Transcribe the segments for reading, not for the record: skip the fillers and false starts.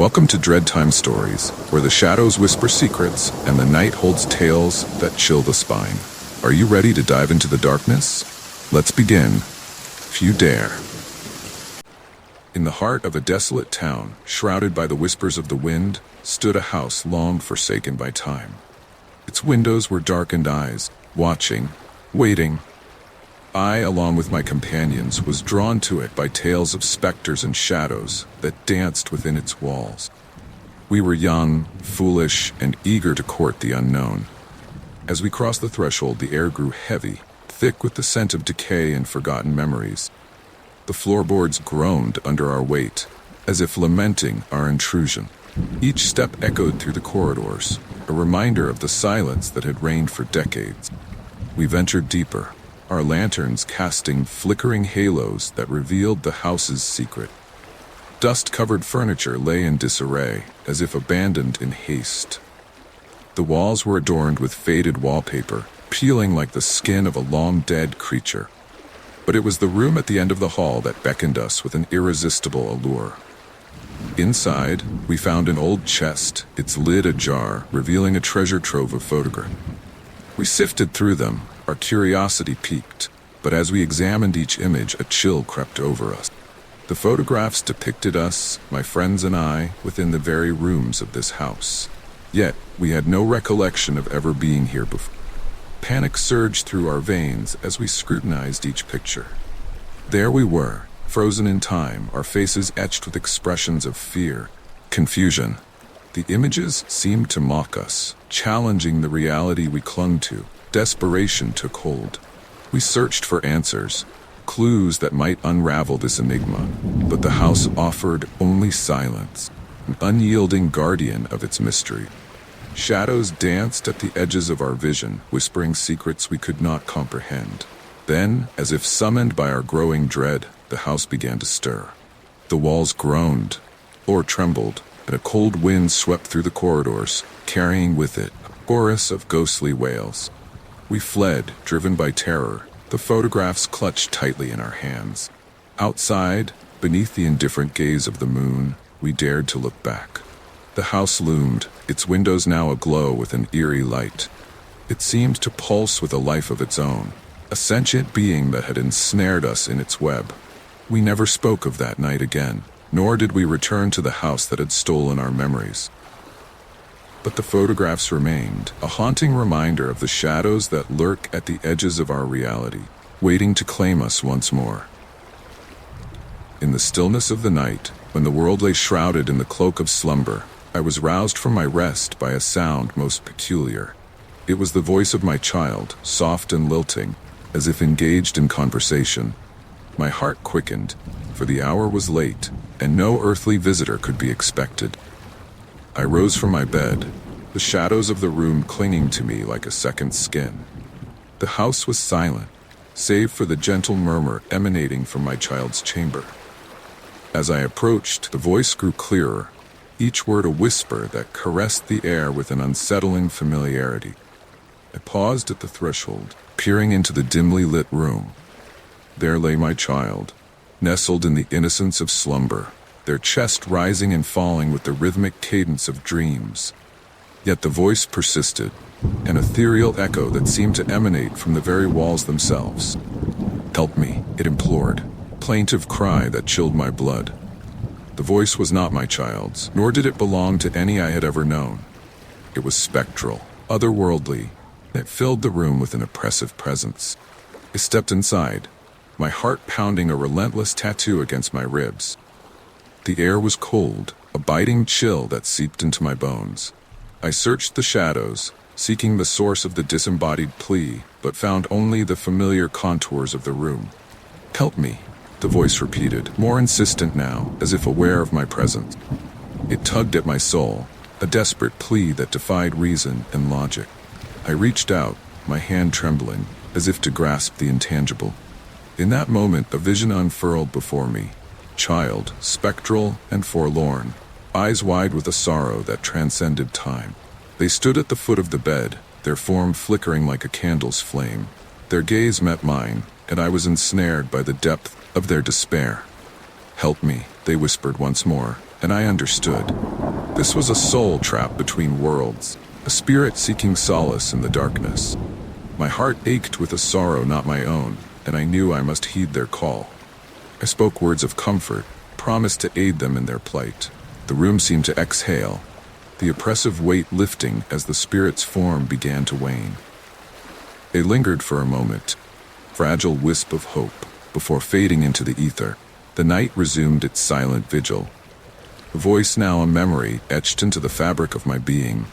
Welcome to DreadTime Stories, where the shadows whisper secrets and the night holds tales that chill the spine. Are you ready to dive into the darkness? Let's begin, if you dare. In the heart of a desolate town, shrouded by the whispers of the wind, stood a house long forsaken by time. Its windows were darkened eyes, watching, waiting. I, along with my companions, was drawn to it by tales of specters and shadows that danced within its walls. We were young, foolish, and eager to court the unknown. As we crossed the threshold, the air grew heavy, thick with the scent of decay and forgotten memories. The floorboards groaned under our weight, as if lamenting our intrusion. Each step echoed through the corridors, a reminder of the silence that had reigned for decades. We ventured deeper, our lanterns casting flickering halos that revealed the house's secret. Dust-covered furniture lay in disarray, as if abandoned in haste. The walls were adorned with faded wallpaper, peeling like the skin of a long-dead creature. But it was the room at the end of the hall that beckoned us with an irresistible allure. Inside, we found an old chest, its lid ajar, revealing a treasure trove of photographs. We sifted through them, our curiosity piqued, but as we examined each image, a chill crept over us. The photographs depicted us, my friends and I, within the very rooms of this house. Yet, we had no recollection of ever being here before. Panic surged through our veins as we scrutinized each picture. There we were, frozen in time, our faces etched with expressions of fear, confusion. The images seemed to mock us, challenging the reality we clung to. Desperation took hold. We searched for answers, clues that might unravel this enigma, but the house offered only silence, an unyielding guardian of its mystery. Shadows danced at the edges of our vision, whispering secrets we could not comprehend. Then, as if summoned by our growing dread, the house began to stir. The walls groaned, or trembled, and a cold wind swept through the corridors, carrying with it a chorus of ghostly wails. We fled, driven by terror, the photographs clutched tightly in our hands. Outside, beneath the indifferent gaze of the moon, we dared to look back. The house loomed, its windows now aglow with an eerie light. It seemed to pulse with a life of its own, a sentient being that had ensnared us in its web. We never spoke of that night again, nor did we return to the house that had stolen our memories. But the photographs remained, a haunting reminder of the shadows that lurk at the edges of our reality, waiting to claim us once more. In the stillness of the night, when the world lay shrouded in the cloak of slumber, I was roused from my rest by a sound most peculiar. It was the voice of my child, soft and lilting, as if engaged in conversation. My heart quickened, for the hour was late, and no earthly visitor could be expected. I rose from my bed, the shadows of the room clinging to me like a second skin. The house was silent, save for the gentle murmur emanating from my child's chamber. As I approached, the voice grew clearer, each word a whisper that caressed the air with an unsettling familiarity. I paused at the threshold, peering into the dimly lit room. There lay my child, nestled in the innocence of slumber, their chest rising and falling with the rhythmic cadence of dreams. Yet the voice persisted, an ethereal echo that seemed to emanate from the very walls themselves. "Help me," it implored, plaintive cry that chilled my blood. The voice was not my child's, nor did it belong to any I had ever known. It was spectral, otherworldly, and it filled the room with an oppressive presence. I stepped inside, my heart pounding a relentless tattoo against my ribs. The air was cold, a biting chill that seeped into my bones. I searched the shadows, seeking the source of the disembodied plea, but found only the familiar contours of the room. "Help me," the voice repeated, more insistent now, as if aware of my presence. It tugged at my soul, a desperate plea that defied reason and logic. I reached out, my hand trembling, as if to grasp the intangible. In that moment, a vision unfurled before me. Child, spectral and forlorn, eyes wide with a sorrow that transcended time. They stood at the foot of the bed, their form flickering like a candle's flame. Their gaze met mine, and I was ensnared by the depth of their despair. "Help me," they whispered once more, and I understood. This was a soul trapped between worlds, a spirit seeking solace in the darkness. My heart ached with a sorrow not my own, and I knew I must heed their call. I spoke words of comfort, promised to aid them in their plight. The room seemed to exhale, the oppressive weight lifting as the spirit's form began to wane. They lingered for a moment, fragile wisp of hope, before fading into the ether. The night resumed its silent vigil, a voice now a memory etched into the fabric of my being.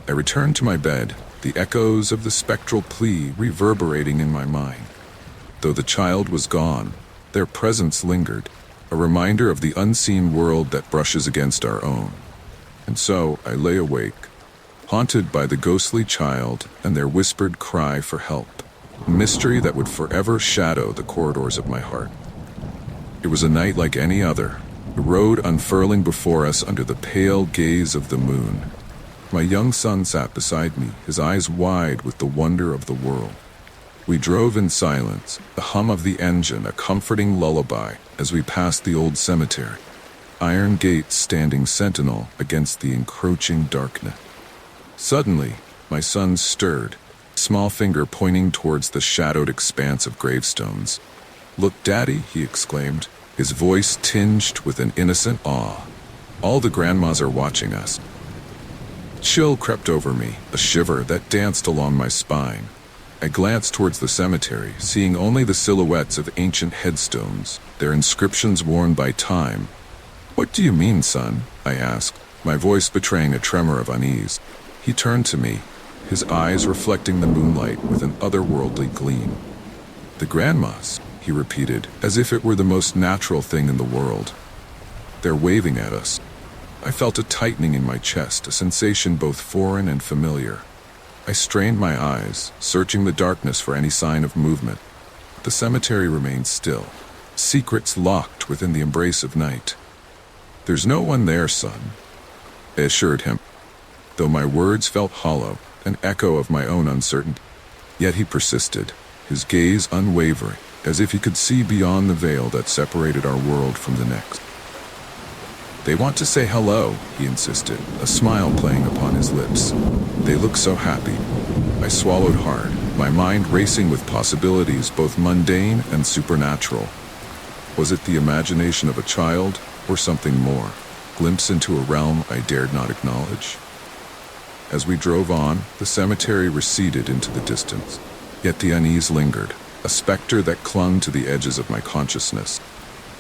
I returned to my bed, the echoes of the spectral plea reverberating in my mind. Though the child was gone, their presence lingered, a reminder of the unseen world that brushes against our own. And so I lay awake, haunted by the ghostly child and their whispered cry for help, a mystery that would forever shadow the corridors of my heart. It was a night like any other, the road unfurling before us under the pale gaze of the moon. My young son sat beside me, his eyes wide with the wonder of the world. We drove in silence, the hum of the engine a comforting lullaby as we passed the old cemetery, iron gates standing sentinel against the encroaching darkness. Suddenly, my son stirred, small finger pointing towards the shadowed expanse of gravestones. "Look, Daddy," he exclaimed, his voice tinged with an innocent awe. "All the grandmas are watching us." Chill crept over me, a shiver that danced along my spine. I glanced towards the cemetery, seeing only the silhouettes of ancient headstones, their inscriptions worn by time. "What do you mean, son?" I asked, my voice betraying a tremor of unease. He turned to me, his eyes reflecting the moonlight with an otherworldly gleam. "The grandmas," he repeated, as if it were the most natural thing in the world. "They're waving at us." I felt a tightening in my chest, a sensation both foreign and familiar. I strained my eyes, searching the darkness for any sign of movement. The cemetery remained still, secrets locked within the embrace of night. "There's no one there, son," I assured him, though my words felt hollow, an echo of my own uncertainty. Yet he persisted, his gaze unwavering, as if he could see beyond the veil that separated our world from the next. "They want to say hello," he insisted, a smile playing upon his lips. "They look so happy." I swallowed hard, my mind racing with possibilities both mundane and supernatural. Was it the imagination of a child, or something more? Glimpse into a realm I dared not acknowledge? As we drove on, the cemetery receded into the distance, yet the unease lingered, a specter that clung to the edges of my consciousness.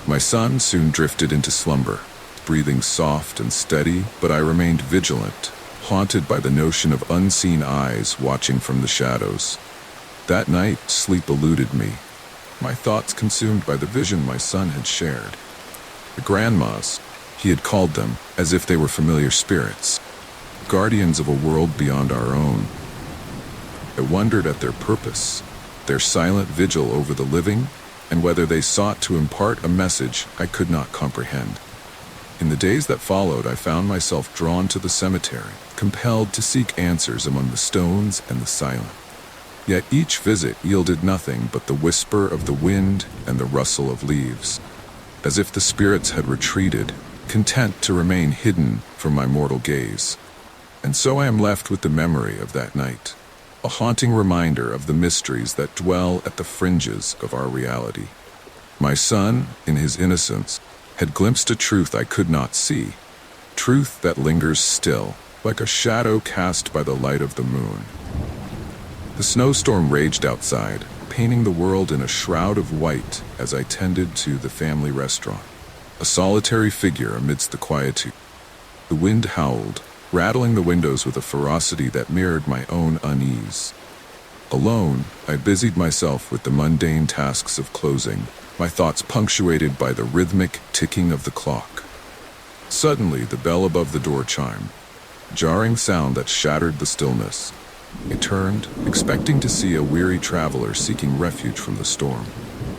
My son soon drifted into slumber, breathing soft and steady, but I remained vigilant, haunted by the notion of unseen eyes watching from the shadows. That night, sleep eluded me, my thoughts consumed by the vision my son had shared. The grandmas, he had called them, as if they were familiar spirits, guardians of a world beyond our own. I wondered at their purpose, their silent vigil over the living, and whether they sought to impart a message I could not comprehend. In the days that followed, I found myself drawn to the cemetery, compelled to seek answers among the stones and the silence. Yet each visit yielded nothing but the whisper of the wind and the rustle of leaves, as if the spirits had retreated, content to remain hidden from my mortal gaze. And so I am left with the memory of that night, a haunting reminder of the mysteries that dwell at the fringes of our reality. My son, in his innocence, had glimpsed a truth I could not see, truth that lingers still, like a shadow cast by the light of the moon. The snowstorm raged outside, painting the world in a shroud of white as I tended to the family restaurant, a solitary figure amidst the quietude. The wind howled, rattling the windows with a ferocity that mirrored my own unease. Alone, I busied myself with the mundane tasks of closing, my thoughts punctuated by the rhythmic ticking of the clock. Suddenly, the bell above the door chimed, a jarring sound that shattered the stillness. I turned, expecting to see a weary traveler seeking refuge from the storm.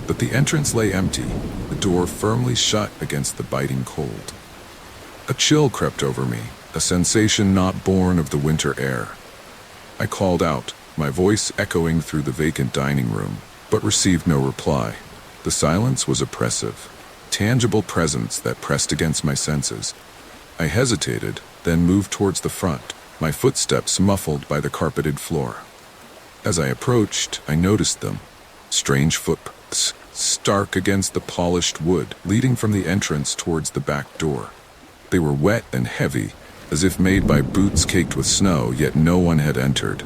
But the entrance lay empty, the door firmly shut against the biting cold. A chill crept over me, a sensation not born of the winter air. I called out, my voice echoing through the vacant dining room, but received no reply. The silence was oppressive, tangible presence that pressed against my senses. I hesitated, then moved towards the front, my footsteps muffled by the carpeted floor. As I approached, I noticed them. Strange footprints, stark against the polished wood, leading from the entrance towards the back door. They were wet and heavy, as if made by boots caked with snow, yet no one had entered.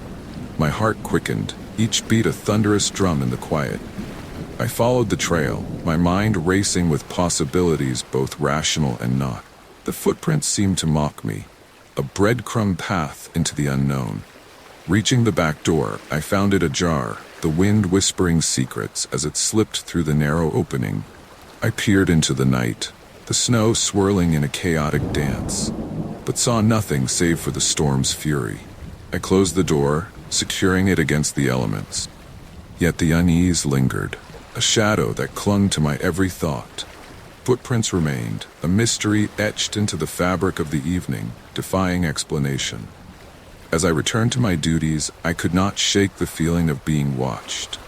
My heart quickened, each beat a thunderous drum in the quiet. I followed the trail, my mind racing with possibilities both rational and not. The footprints seemed to mock me, a breadcrumb path into the unknown. Reaching the back door, I found it ajar, the wind whispering secrets as it slipped through the narrow opening. I peered into the night, the snow swirling in a chaotic dance, but saw nothing save for the storm's fury. I closed the door, securing it against the elements. Yet the unease lingered, a shadow that clung to my every thought. Footprints remained, a mystery etched into the fabric of the evening, defying explanation. As I returned to my duties, I could not shake the feeling of being watched,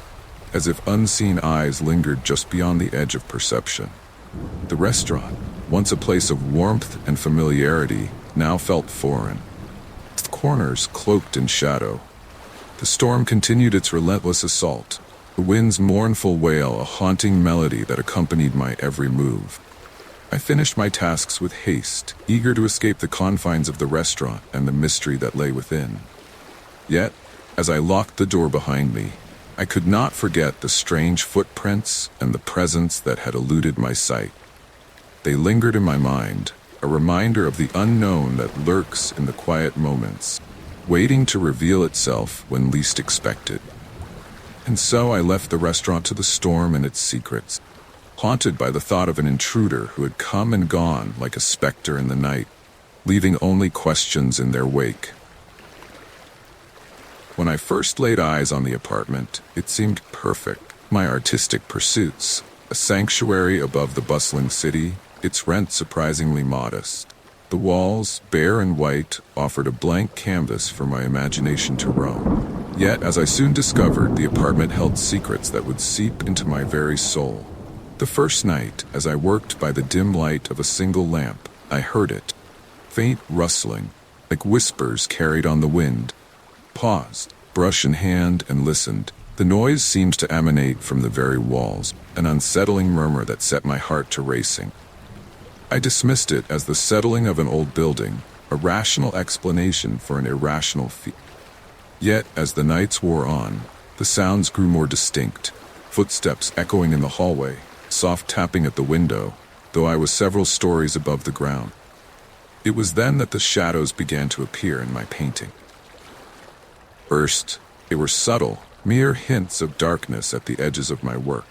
as if unseen eyes lingered just beyond the edge of perception. The restaurant, once a place of warmth and familiarity, now felt foreign. Its corners cloaked in shadow. The storm continued its relentless assault, the wind's mournful wail a haunting melody that accompanied my every move. I finished my tasks with haste, eager to escape the confines of the restaurant and the mystery that lay within. Yet, as I locked the door behind me, I could not forget the strange footprints and the presence that had eluded my sight. They lingered in my mind, a reminder of the unknown that lurks in the quiet moments, waiting to reveal itself when least expected. And so I left the restaurant to the storm and its secrets, haunted by the thought of an intruder who had come and gone like a specter in the night, leaving only questions in their wake. When I first laid eyes on the apartment, it seemed perfect. My artistic pursuits, a sanctuary above the bustling city, its rent surprisingly modest. The walls, bare and white, offered a blank canvas for my imagination to roam. Yet, as I soon discovered, the apartment held secrets that would seep into my very soul. The first night, as I worked by the dim light of a single lamp, I heard it. Faint rustling, like whispers carried on the wind. Paused, brush in hand, and listened. The noise seemed to emanate from the very walls, an unsettling murmur that set my heart to racing. I dismissed it as the settling of an old building, a rational explanation for an irrational fear. Yet, as the nights wore on, the sounds grew more distinct, footsteps echoing in the hallway, soft tapping at the window, though I was several stories above the ground. It was then that the shadows began to appear in my painting. First, they were subtle, mere hints of darkness at the edges of my work.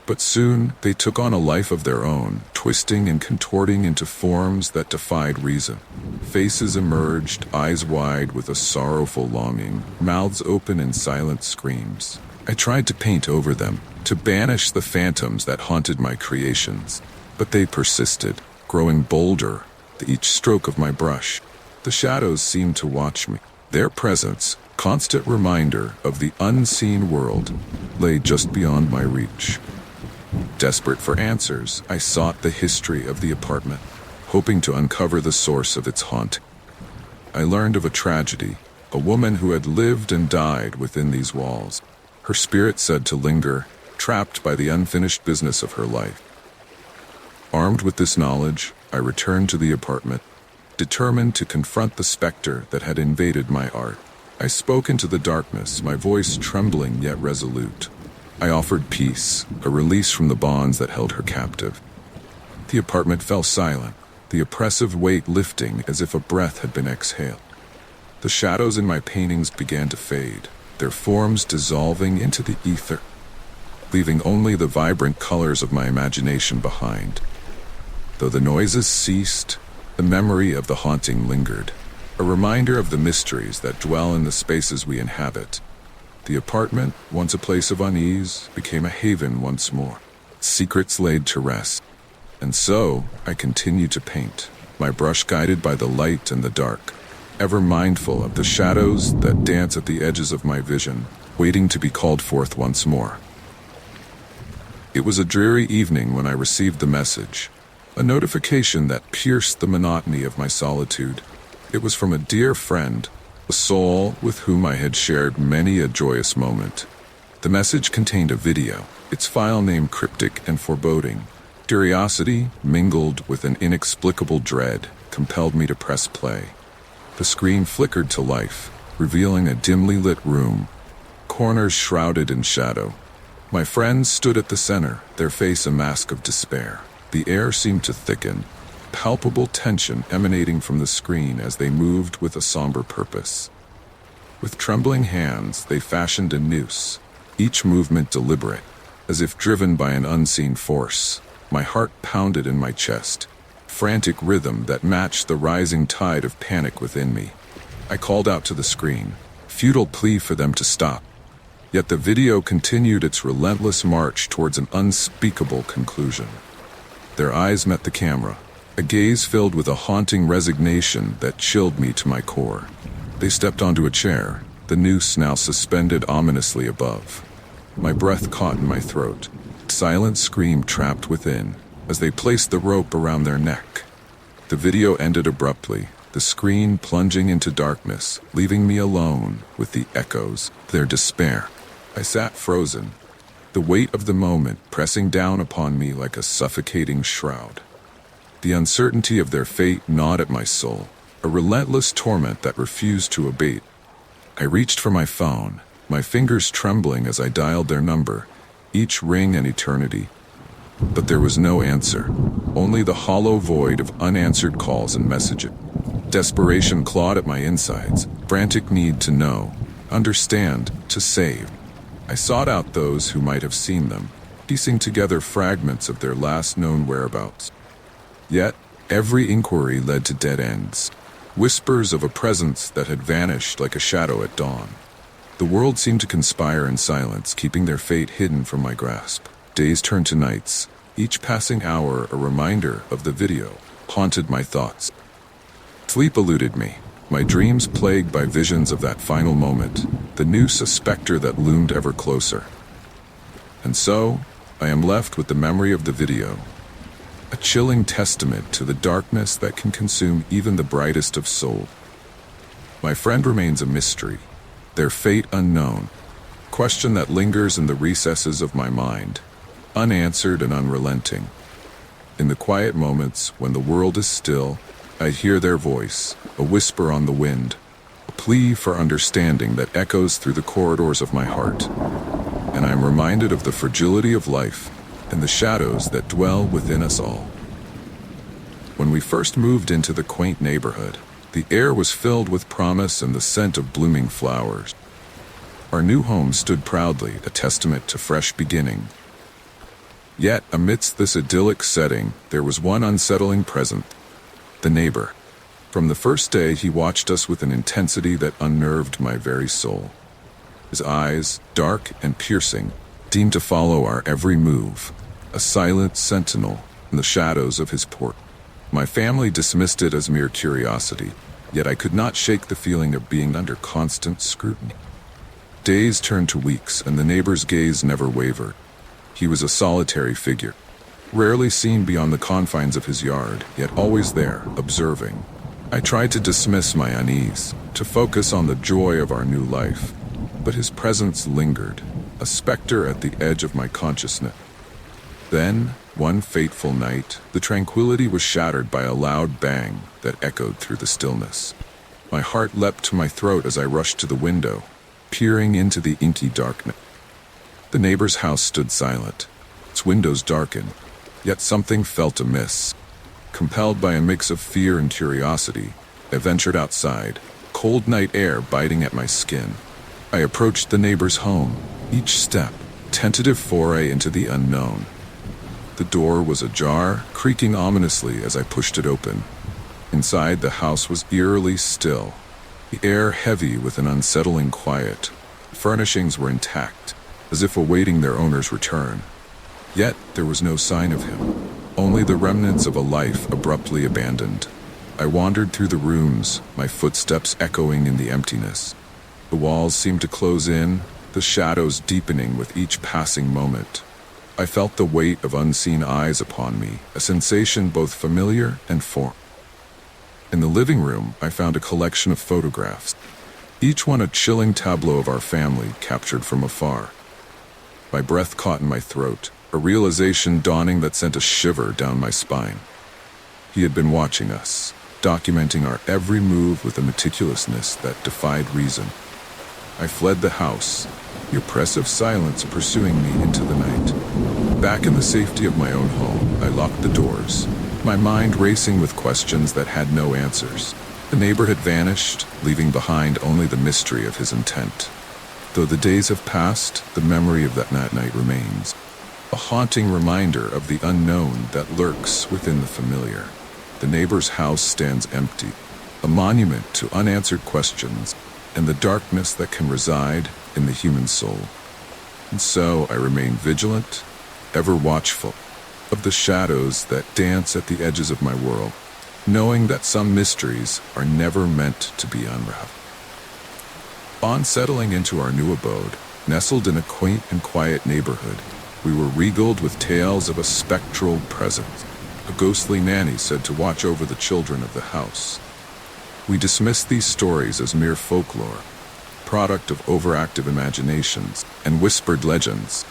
But soon, they took on a life of their own, twisting and contorting into forms that defied reason. Faces emerged, eyes wide with a sorrowful longing, mouths open in silent screams. I tried to paint over them, to banish the phantoms that haunted my creations. But they persisted, growing bolder with each stroke of my brush. The shadows seemed to watch me. Their presence, constant reminder of the unseen world, lay just beyond my reach. Desperate for answers, I sought the history of the apartment, hoping to uncover the source of its haunting. I learned of a tragedy, a woman who had lived and died within these walls, her spirit said to linger, trapped by the unfinished business of her life. Armed with this knowledge, I returned to the apartment, determined to confront the specter that had invaded my art. I spoke into the darkness, my voice trembling yet resolute. I offered peace, a release from the bonds that held her captive. The apartment fell silent, the oppressive weight lifting as if a breath had been exhaled. The shadows in my paintings began to fade, their forms dissolving into the ether, leaving only the vibrant colors of my imagination behind. Though the noises ceased, the memory of the haunting lingered, a reminder of the mysteries that dwell in the spaces we inhabit. The apartment, once a place of unease, became a haven once more, secrets laid to rest. And so, I continued to paint, my brush guided by the light and the dark, ever mindful of the shadows that dance at the edges of my vision, waiting to be called forth once more. It was a dreary evening when I received the message. A notification that pierced the monotony of my solitude. It was from a dear friend, a soul with whom I had shared many a joyous moment. The message contained a video, its file name cryptic and foreboding. Curiosity, mingled with an inexplicable dread, compelled me to press play. The screen flickered to life, revealing a dimly lit room, corners shrouded in shadow. My friends stood at the center, their face a mask of despair. The air seemed to thicken, palpable tension emanating from the screen as they moved with a somber purpose. With trembling hands, they fashioned a noose, each movement deliberate, as if driven by an unseen force. My heart pounded in my chest, frantic rhythm that matched the rising tide of panic within me. I called out to the screen, futile plea for them to stop. Yet the video continued its relentless march towards an unspeakable conclusion. Their eyes met the camera, a gaze filled with a haunting resignation that chilled me to my core. They stepped onto a chair, the noose now suspended ominously above. My breath caught in my throat. Silent scream trapped within as they placed the rope around their neck. The video ended abruptly, the screen plunging into darkness, leaving me alone with the echoes of their despair. I sat frozen, the weight of the moment pressing down upon me like a suffocating shroud. The uncertainty of their fate gnawed at my soul, a relentless torment that refused to abate. I reached for my phone, my fingers trembling as I dialed their number, each ring an eternity. But there was no answer, only the hollow void of unanswered calls and messages. Desperation clawed at my insides, frantic need to know, understand, to save. I sought out those who might have seen them, piecing together fragments of their last known whereabouts. Yet, every inquiry led to dead ends, whispers of a presence that had vanished like a shadow at dawn. The world seemed to conspire in silence, keeping their fate hidden from my grasp. Days turned to nights, each passing hour a reminder of the video haunted my thoughts. Sleep eluded me, my dreams plagued by visions of that final moment, the noose a specter that loomed ever closer. And so, I am left with the memory of the video, a chilling testament to the darkness that can consume even the brightest of souls. My friend remains a mystery, their fate unknown, question that lingers in the recesses of my mind, unanswered and unrelenting. In the quiet moments when the world is still, I hear their voice, a whisper on the wind, a plea for understanding that echoes through the corridors of my heart. And I am reminded of the fragility of life and the shadows that dwell within us all. When we first moved into the quaint neighborhood, the air was filled with promise and the scent of blooming flowers. Our new home stood proudly, a testament to fresh beginning. Yet, amidst this idyllic setting, there was one unsettling presence: the neighbor. From the first day, he watched us with an intensity that unnerved my very soul. His eyes, dark and piercing, seemed to follow our every move, a silent sentinel in the shadows of his porch. My family dismissed it as mere curiosity, yet I could not shake the feeling of being under constant scrutiny. Days turned to weeks, and the neighbor's gaze never wavered. He was a solitary figure, rarely seen beyond the confines of his yard, yet always there, observing. I tried to dismiss my unease, to focus on the joy of our new life, but his presence lingered, a specter at the edge of my consciousness. Then, one fateful night, the tranquility was shattered by a loud bang that echoed through the stillness. My heart leapt to my throat as I rushed to the window, peering into the inky darkness. The neighbor's house stood silent, its windows darkened, yet something felt amiss. Compelled by a mix of fear and curiosity, I ventured outside, cold night air biting at my skin. I approached the neighbor's home, each step, tentative foray into the unknown. The door was ajar, creaking ominously as I pushed it open. Inside, the house was eerily still, the air heavy with an unsettling quiet. Furnishings were intact, as if awaiting their owner's return. Yet there was no sign of him, only the remnants of a life abruptly abandoned. I wandered through the rooms, my footsteps echoing in the emptiness. The walls seemed to close in, the shadows deepening with each passing moment. I felt the weight of unseen eyes upon me, a sensation both familiar and foreign. In the living room, I found a collection of photographs, each one a chilling tableau of our family captured from afar. My breath caught in my throat, a realization dawning that sent a shiver down my spine. He had been watching us, documenting our every move with a meticulousness that defied reason. I fled the house, the oppressive silence pursuing me into the night. Back in the safety of my own home, I locked the doors, my mind racing with questions that had no answers. The neighbor had vanished, leaving behind only the mystery of his intent. Though the days have passed, the memory of that night remains, a haunting reminder of the unknown that lurks within the familiar. The neighbor's house stands empty, a monument to unanswered questions and the darkness that can reside in the human soul. And so I remain vigilant, ever watchful of the shadows that dance at the edges of my world, knowing that some mysteries are never meant to be unraveled. On settling into our new abode, nestled in a quaint and quiet neighborhood, we were regaled with tales of a spectral presence, a ghostly nanny said to watch over the children of the house. We dismissed these stories as mere folklore, product of overactive imaginations and whispered legends.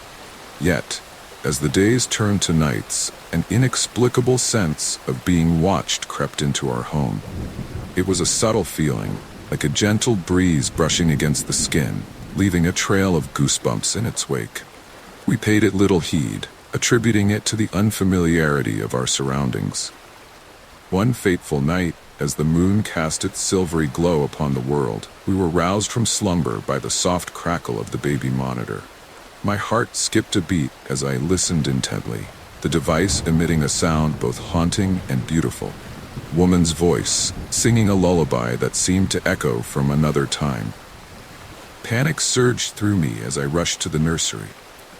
Yet, as the days turned to nights, an inexplicable sense of being watched crept into our home. It was a subtle feeling, like a gentle breeze brushing against the skin, leaving a trail of goosebumps in its wake. We paid it little heed, attributing it to the unfamiliarity of our surroundings. One fateful night, as the moon cast its silvery glow upon the world, we were roused from slumber by the soft crackle of the baby monitor. My heart skipped a beat as I listened intently, the device emitting a sound both haunting and beautiful. Woman's voice, singing a lullaby that seemed to echo from another time. Panic surged through me as I rushed to the nursery,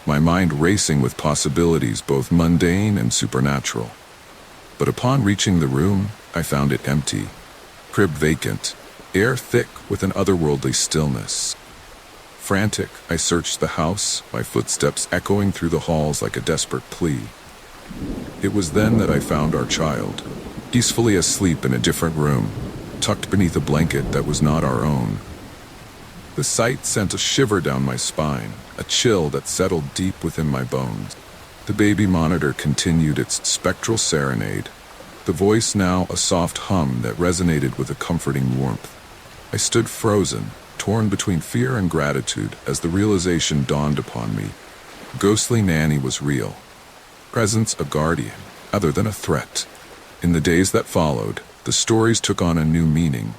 my mind racing with possibilities both mundane and supernatural. But upon reaching the room, I found it empty, crib vacant, air thick with an otherworldly stillness. Frantic, I searched the house, my footsteps echoing through the halls like a desperate plea. It was then that I found our child, peacefully asleep in a different room, tucked beneath a blanket that was not our own. The sight sent a shiver down my spine, a chill that settled deep within my bones. The baby monitor continued its spectral serenade, the voice now a soft hum that resonated with a comforting warmth. I stood frozen, torn between fear and gratitude as the realization dawned upon me. Ghostly nanny was real. Presence a guardian, other than a threat. In the days that followed, the stories took on a new meaning.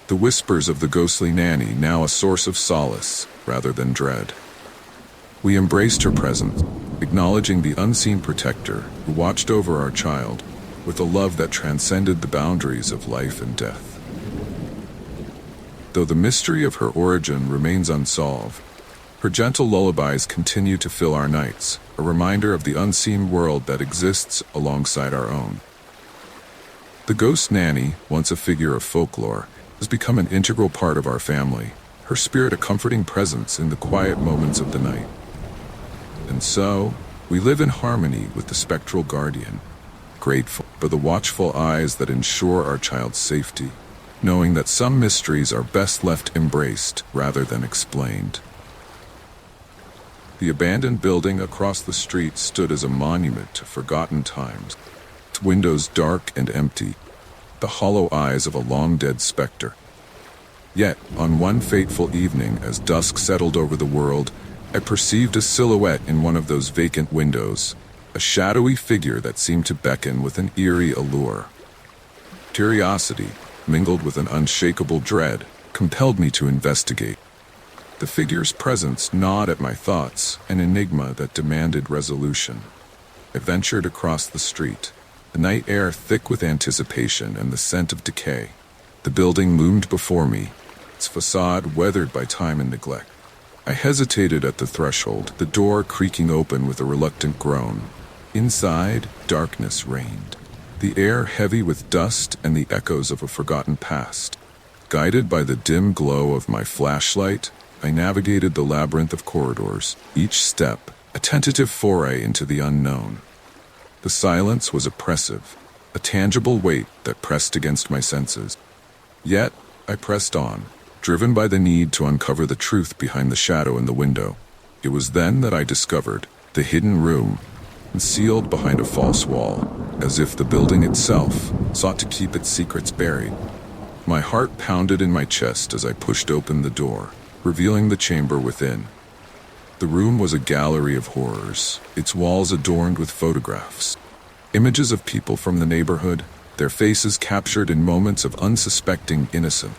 The whispers of the ghostly nanny now a source of solace rather than dread. We embraced her presence, acknowledging the unseen protector who watched over our child with a love that transcended the boundaries of life and death. Though the mystery of her origin remains unsolved, her gentle lullabies continue to fill our nights, a reminder of the unseen world that exists alongside our own. The ghost nanny, once a figure of folklore, has become an integral part of our family, her spirit a comforting presence in the quiet moments of the night. And so, we live in harmony with the spectral guardian, grateful for the watchful eyes that ensure our child's safety, knowing that some mysteries are best left embraced rather than explained. The abandoned building across the street stood as a monument to forgotten times, its windows dark and empty, the hollow eyes of a long-dead specter. Yet, on one fateful evening as dusk settled over the world, I perceived a silhouette in one of those vacant windows, a shadowy figure that seemed to beckon with an eerie allure. Curiosity, mingled with an unshakable dread, compelled me to investigate. The figure's presence gnawed at my thoughts, an enigma that demanded resolution. I ventured across the street, the night air thick with anticipation and the scent of decay. The building loomed before me, its facade weathered by time and neglect. I hesitated at the threshold, the door creaking open with a reluctant groan. Inside, darkness reigned, the air heavy with dust and the echoes of a forgotten past. Guided by the dim glow of my flashlight, I navigated the labyrinth of corridors, each step a tentative foray into the unknown. The silence was oppressive, a tangible weight that pressed against my senses. Yet, I pressed on, driven by the need to uncover the truth behind the shadow in the window. It was then that I discovered the hidden room, concealed behind a false wall, as if the building itself sought to keep its secrets buried. My heart pounded in my chest as I pushed open the door, revealing the chamber within. The room was a gallery of horrors, its walls adorned with photographs. Images of people from the neighborhood, their faces captured in moments of unsuspecting innocence.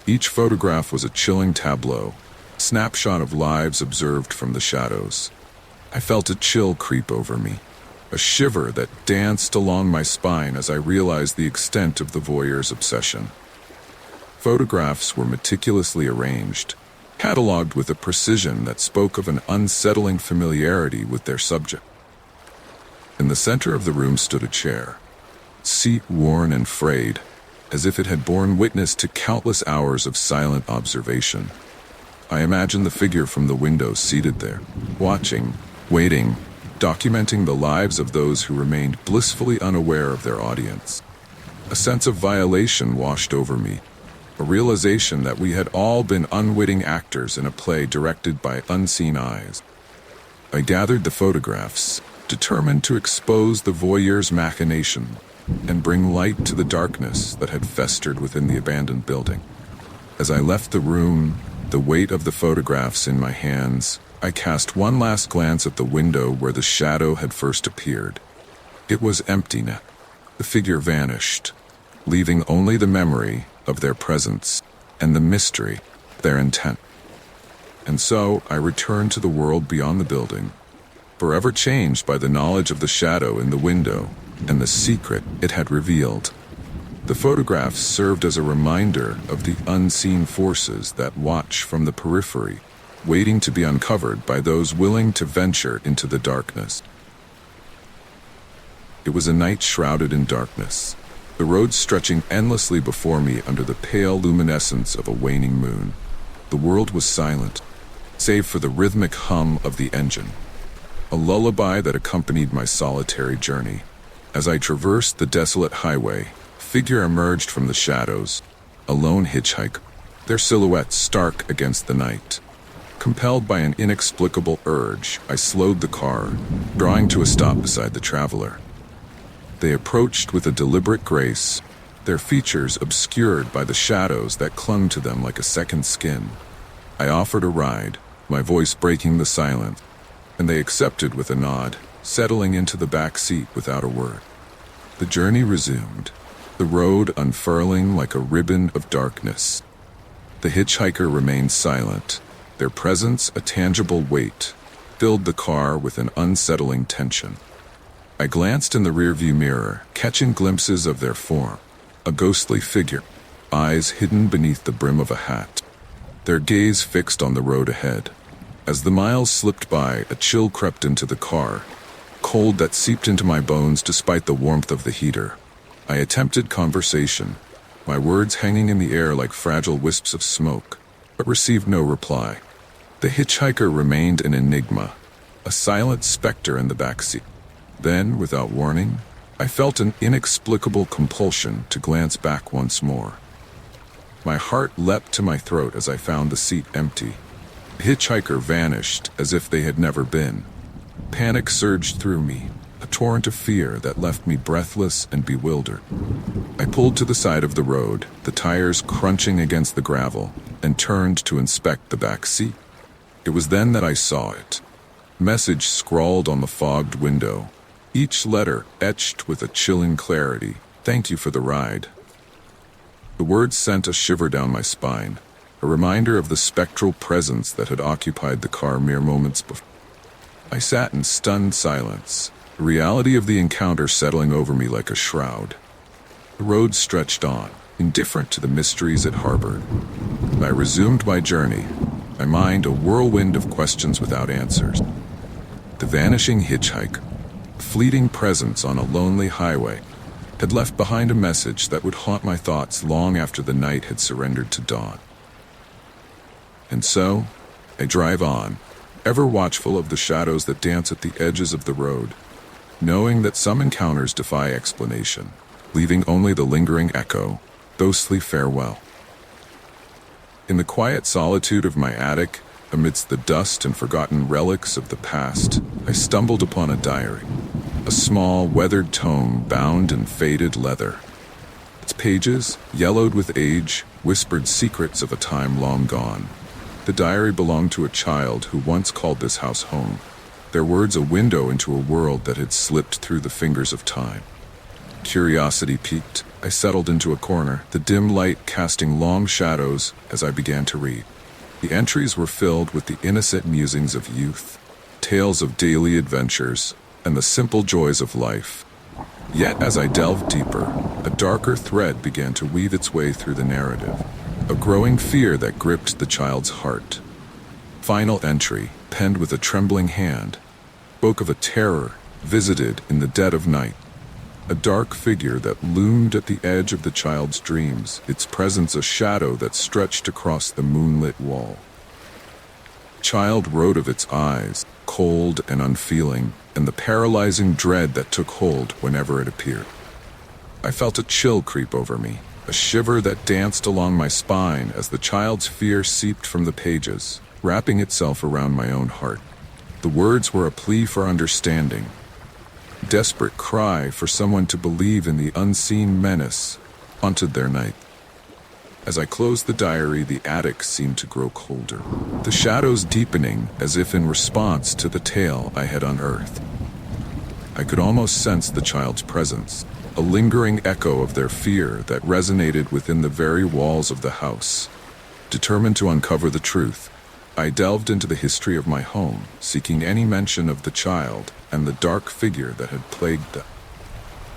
Each photograph was a chilling tableau, snapshot of lives observed from the shadows. I felt a chill creep over me, a shiver that danced along my spine as I realized the extent of the voyeur's obsession. Photographs were meticulously arranged, catalogued with a precision that spoke of an unsettling familiarity with their subject. In the center of the room stood a chair, seat worn and frayed, as if it had borne witness to countless hours of silent observation. I imagined the figure from the window seated there, watching, waiting, documenting the lives of those who remained blissfully unaware of their audience. A sense of violation washed over me, a realization that we had all been unwitting actors in a play directed by unseen eyes. I gathered the photographs, determined to expose the voyeur's machination and bring light to the darkness that had festered within the abandoned building. As I left the room, the weight of the photographs in my hands, I cast one last glance at the window where the shadow had first appeared. It was empty now. The figure vanished, leaving only the memory of their presence and the mystery of their intent. And so I returned to the world beyond the building, forever changed by the knowledge of the shadow in the window and the secret it had revealed. The photographs served as a reminder of the unseen forces that watch from the periphery, waiting to be uncovered by those willing to venture into the darkness. It was a night shrouded in darkness, the road stretching endlessly before me under the pale luminescence of a waning moon. The world was silent, save for the rhythmic hum of the engine, a lullaby that accompanied my solitary journey. As I traversed the desolate highway, a figure emerged from the shadows, a lone hitchhiker, their silhouettes stark against the night. Compelled by an inexplicable urge, I slowed the car, drawing to a stop beside the traveler. They approached with a deliberate grace, their features obscured by the shadows that clung to them like a second skin. I offered a ride, my voice breaking the silence, and they accepted with a nod, settling into the back seat without a word. The journey resumed, the road unfurling like a ribbon of darkness. The hitchhiker remained silent, their presence a tangible weight, filled the car with an unsettling tension. I glanced in the rearview mirror, catching glimpses of their form, a ghostly figure, eyes hidden beneath the brim of a hat, their gaze fixed on the road ahead. As the miles slipped by, a chill crept into the car, cold that seeped into my bones despite the warmth of the heater. I attempted conversation, my words hanging in the air like fragile wisps of smoke, but received no reply. The hitchhiker remained an enigma, a silent specter in the backseat. Then, without warning, I felt an inexplicable compulsion to glance back once more. My heart leapt to my throat as I found the seat empty. The hitchhiker vanished as if they had never been. Panic surged through me, a torrent of fear that left me breathless and bewildered. I pulled to the side of the road, the tires crunching against the gravel, and turned to inspect the back seat. It was then that I saw it. Message scrawled on the fogged window, each letter etched with a chilling clarity. "Thank you for the ride." The words sent a shiver down my spine, a reminder of the spectral presence that had occupied the car mere moments before. I sat in stunned silence, the reality of the encounter settling over me like a shroud. The road stretched on, indifferent to the mysteries it harbored. I resumed my journey, my mind a whirlwind of questions without answers. The vanishing hitchhike, a fleeting presence on a lonely highway, had left behind a message that would haunt my thoughts long after the night had surrendered to dawn. And so, I drive on, ever watchful of the shadows that dance at the edges of the road, knowing that some encounters defy explanation, leaving only the lingering echo, ghostly farewell. In the quiet solitude of my attic, amidst the dust and forgotten relics of the past, I stumbled upon a diary, a small, weathered tome bound in faded leather. Its pages, yellowed with age, whispered secrets of a time long gone. The diary belonged to a child who once called this house home, their words a window into a world that had slipped through the fingers of time. Curiosity piqued, I settled into a corner, the dim light casting long shadows as I began to read. The entries were filled with the innocent musings of youth, tales of daily adventures, and the simple joys of life. Yet as I delved deeper, a darker thread began to weave its way through the narrative, a growing fear that gripped the child's heart. Final entry, penned with a trembling hand, spoke of a terror visited in the dead of night, a dark figure that loomed at the edge of the child's dreams, its presence a shadow that stretched across the moonlit wall. The child wrote of its eyes, cold and unfeeling, and the paralyzing dread that took hold whenever it appeared. I felt a chill creep over me, a shiver that danced along my spine as the child's fear seeped from the pages, wrapping itself around my own heart. The words were a plea for understanding, a desperate cry for someone to believe in the unseen menace haunted their night. As I closed the diary, the attic seemed to grow colder, the shadows deepening as if in response to the tale I had unearthed. I could almost sense the child's presence, a lingering echo of their fear that resonated within the very walls of the house. Determined to uncover the truth, I delved into the history of my home, seeking any mention of the child and the dark figure that had plagued them.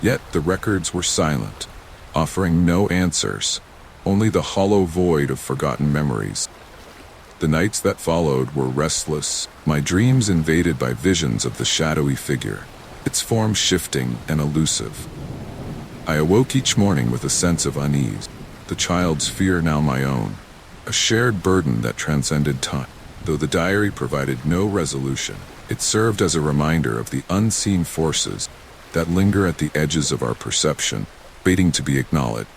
Yet the records were silent, offering no answers, only the hollow void of forgotten memories. The nights that followed were restless, my dreams invaded by visions of the shadowy figure, its form shifting and elusive. I awoke each morning with a sense of unease, the child's fear now my own, a shared burden that transcended time. Though the diary provided no resolution, it served as a reminder of the unseen forces that linger at the edges of our perception, waiting to be acknowledged.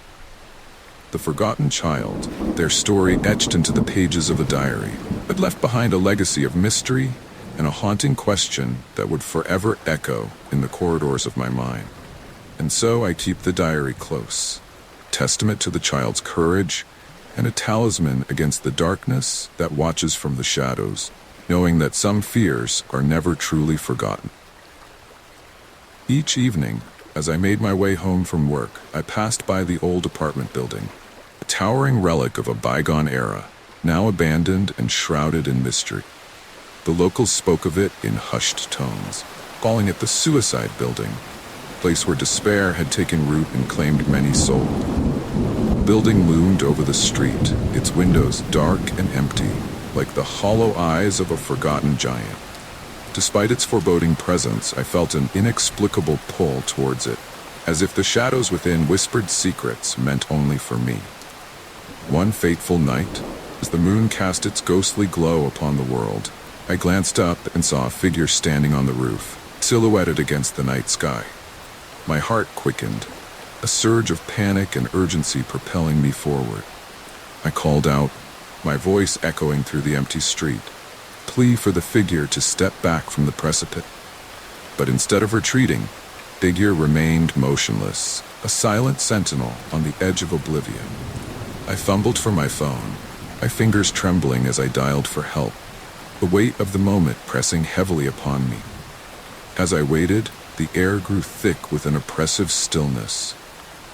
The forgotten child, their story etched into the pages of a diary, but left behind a legacy of mystery and a haunting question that would forever echo in the corridors of my mind. And so I keep the diary close, testament to the child's courage and a talisman against the darkness that watches from the shadows, knowing that some fears are never truly forgotten. Each evening, as I made my way home from work, I passed by the old apartment building, a towering relic of a bygone era, now abandoned and shrouded in mystery. The locals spoke of it in hushed tones, calling it the suicide building, a place where despair had taken root and claimed many souls. The building loomed over the street, its windows dark and empty, like the hollow eyes of a forgotten giant. Despite its foreboding presence, I felt an inexplicable pull towards it, as if the shadows within whispered secrets meant only for me. One fateful night, as the moon cast its ghostly glow upon the world, I glanced up and saw a figure standing on the roof, silhouetted against the night sky. My heart quickened, a surge of panic and urgency propelling me forward. I called out, my voice echoing through the empty street, plea for the figure to step back from the precipice. But instead of retreating, the figure remained motionless, a silent sentinel on the edge of oblivion. I fumbled for my phone, my fingers trembling as I dialed for help, the weight of the moment pressing heavily upon me. As I waited, the air grew thick with an oppressive stillness,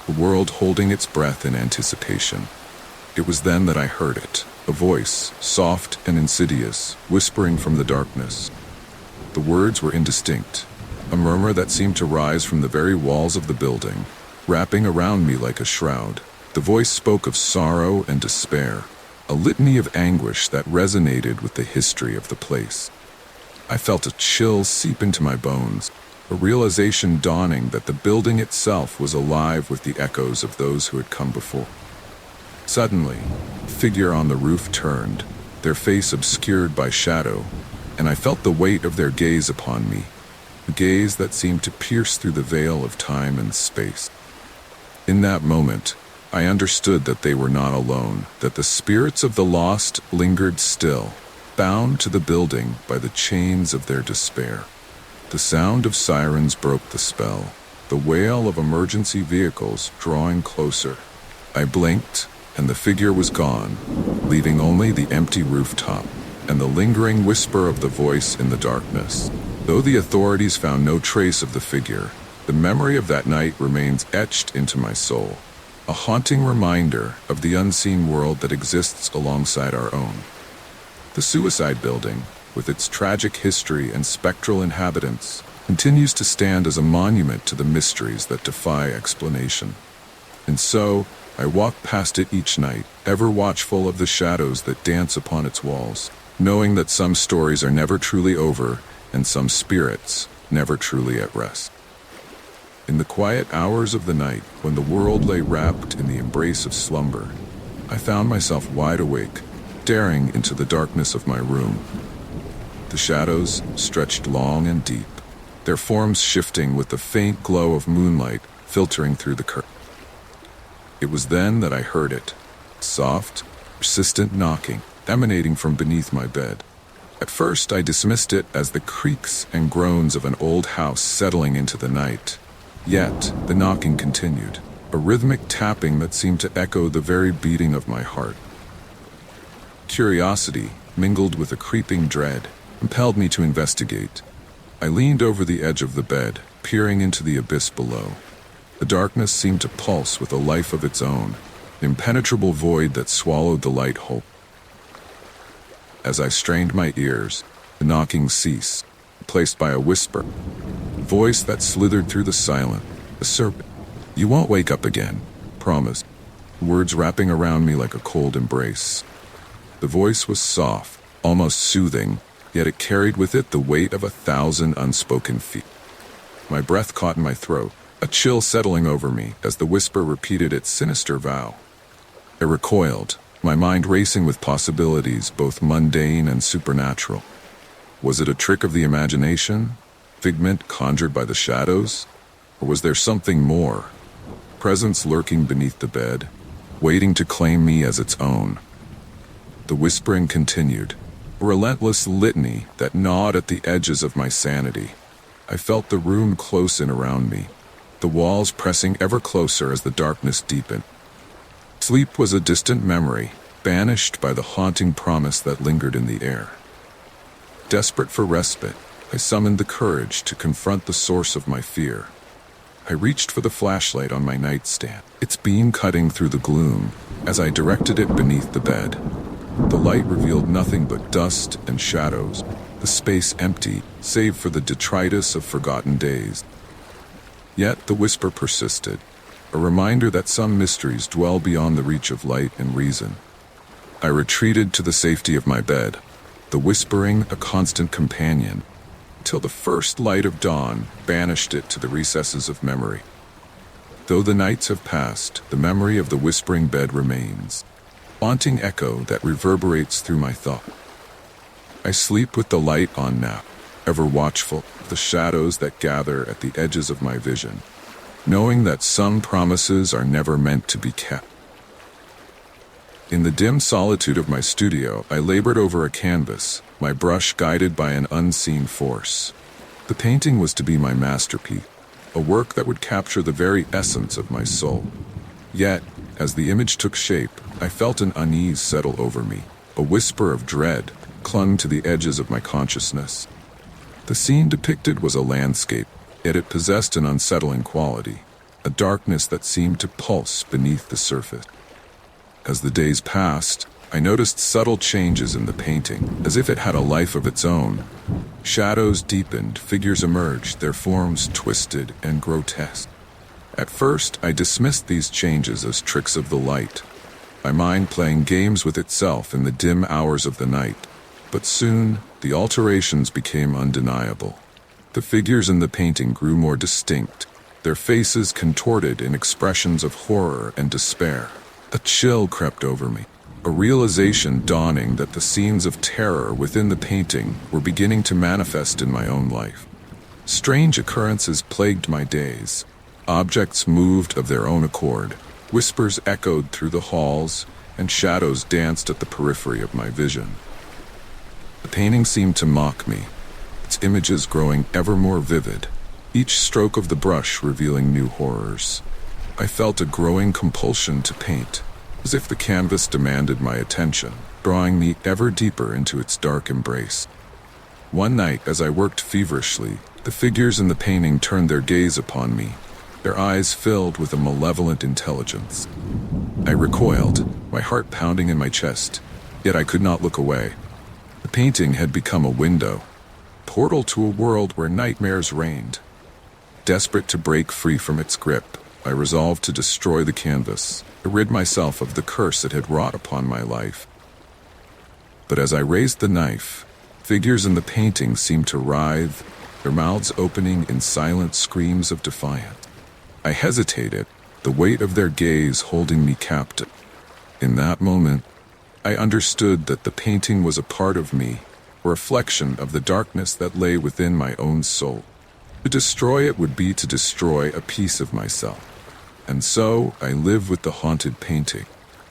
the world holding its breath in anticipation. It was then that I heard it, a voice, soft and insidious, whispering from the darkness. The words were indistinct, a murmur that seemed to rise from the very walls of the building, wrapping around me like a shroud. The voice spoke of sorrow and despair, a litany of anguish that resonated with the history of the place. I felt a chill seep into my bones, a realization dawning that the building itself was alive with the echoes of those who had come before. Suddenly, a figure on the roof turned, their face obscured by shadow, and I felt the weight of their gaze upon me, a gaze that seemed to pierce through the veil of time and space. In that moment, I understood that they were not alone, that the spirits of the lost lingered still, bound to the building by the chains of their despair. The sound of sirens broke the spell, the wail of emergency vehicles drawing closer. I blinked, and the figure was gone, leaving only the empty rooftop and the lingering whisper of the voice in the darkness. Though the authorities found no trace of the figure, the memory of that night remains etched into my soul, a haunting reminder of the unseen world that exists alongside our own. The suicide building, with its tragic history and spectral inhabitants, continues to stand as a monument to the mysteries that defy explanation. And so, I walk past it each night, ever watchful of the shadows that dance upon its walls, knowing that some stories are never truly over and some spirits never truly at rest. In the quiet hours of the night, when the world lay wrapped in the embrace of slumber, I found myself wide awake, staring into the darkness of my room. The shadows stretched long and deep, their forms shifting with the faint glow of moonlight filtering through the curtain. It was then that I heard it, soft, persistent knocking, emanating from beneath my bed. At first, I dismissed it as the creaks and groans of an old house settling into the night. Yet, the knocking continued, a rhythmic tapping that seemed to echo the very beating of my heart. Curiosity, mingled with a creeping dread, compelled me to investigate. I leaned over the edge of the bed, peering into the abyss below. The darkness seemed to pulse with a life of its own, an impenetrable void that swallowed the light whole. As I strained my ears, the knocking ceased, replaced by a whisper, a voice that slithered through the silence, a serpent. "You won't wake up again, promise." Words wrapping around me like a cold embrace. The voice was soft, almost soothing, yet it carried with it the weight of 1,000 unspoken feet. My breath caught in my throat, a chill settling over me as the whisper repeated its sinister vow. I recoiled, my mind racing with possibilities both mundane and supernatural. Was it a trick of the imagination, figment conjured by the shadows? Or was there something more? Presence lurking beneath the bed, waiting to claim me as its own. The whispering continued, a relentless litany that gnawed at the edges of my sanity. I felt the room close in around me, the walls pressing ever closer as the darkness deepened. Sleep was a distant memory, banished by the haunting promise that lingered in the air. Desperate for respite, I summoned the courage to confront the source of my fear. I reached for the flashlight on my nightstand, its beam cutting through the gloom as I directed it beneath the bed. The light revealed nothing but dust and shadows, the space empty, save for the detritus of forgotten days. Yet the whisper persisted, a reminder that some mysteries dwell beyond the reach of light and reason. I retreated to the safety of my bed, the whispering a constant companion, till the first light of dawn banished it to the recesses of memory. Though the nights have passed, the memory of the whispering bed remains, haunting echo that reverberates through my thought. I sleep with the light on now, ever watchful of the shadows that gather at the edges of my vision, knowing that some promises are never meant to be kept. In the dim solitude of my studio, I labored over a canvas, my brush guided by an unseen force. The painting was to be my masterpiece, a work that would capture the very essence of my soul. Yet, as the image took shape, I felt an unease settle over me. A whisper of dread clung to the edges of my consciousness. The scene depicted was a landscape, yet it possessed an unsettling quality, a darkness that seemed to pulse beneath the surface. As the days passed, I noticed subtle changes in the painting, as if it had a life of its own. Shadows deepened, figures emerged, their forms twisted and grotesque. At first, I dismissed these changes as tricks of the light, my mind playing games with itself in the dim hours of the night. But soon, the alterations became undeniable. The figures in the painting grew more distinct, their faces contorted in expressions of horror and despair. A chill crept over me, a realization dawning that the scenes of terror within the painting were beginning to manifest in my own life. Strange occurrences plagued my days. Objects moved of their own accord, whispers echoed through the halls, and shadows danced at the periphery of my vision. The painting seemed to mock me, its images growing ever more vivid, each stroke of the brush revealing new horrors. I felt a growing compulsion to paint, as if the canvas demanded my attention, drawing me ever deeper into its dark embrace. One night, as I worked feverishly, the figures in the painting turned their gaze upon me, their eyes filled with a malevolent intelligence. I recoiled, my heart pounding in my chest, yet I could not look away. The painting had become a window, a portal to a world where nightmares reigned. Desperate to break free from its grip, I resolved to destroy the canvas, to rid myself of the curse it had wrought upon my life. But as I raised the knife, figures in the painting seemed to writhe, their mouths opening in silent screams of defiance. I hesitated, the weight of their gaze holding me captive. In that moment, I understood that the painting was a part of me, a reflection of the darkness that lay within my own soul. To destroy it would be to destroy a piece of myself. And so I live with the haunted painting,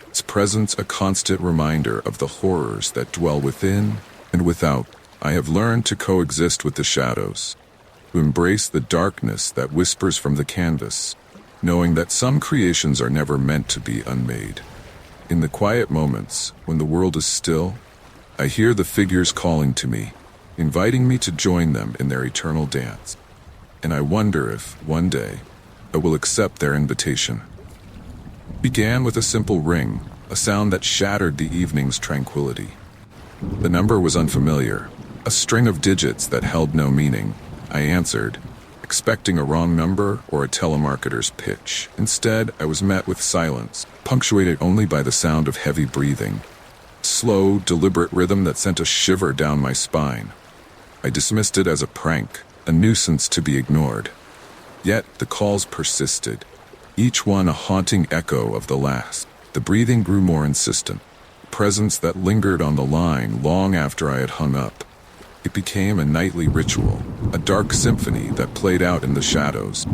its presence a constant reminder of the horrors that dwell within and without. I have learned to coexist with the shadows, to embrace the darkness that whispers from the canvas, knowing that some creations are never meant to be unmade. In the quiet moments, when the world is still, I hear the figures calling to me, inviting me to join them in their eternal dance. And I wonder if, one day, I will accept their invitation. It began with a simple ring, a sound that shattered the evening's tranquility. The number was unfamiliar, a string of digits that held no meaning. I answered, expecting a wrong number or a telemarketer's pitch. Instead, I was met with silence, punctuated only by the sound of heavy breathing, a slow, deliberate rhythm that sent a shiver down my spine. I dismissed it as a prank, a nuisance to be ignored. Yet the calls persisted, each one a haunting echo of the last. The breathing grew more insistent, a presence that lingered on the line long after I had hung up. It became a nightly ritual, a dark symphony that played out in the shadows.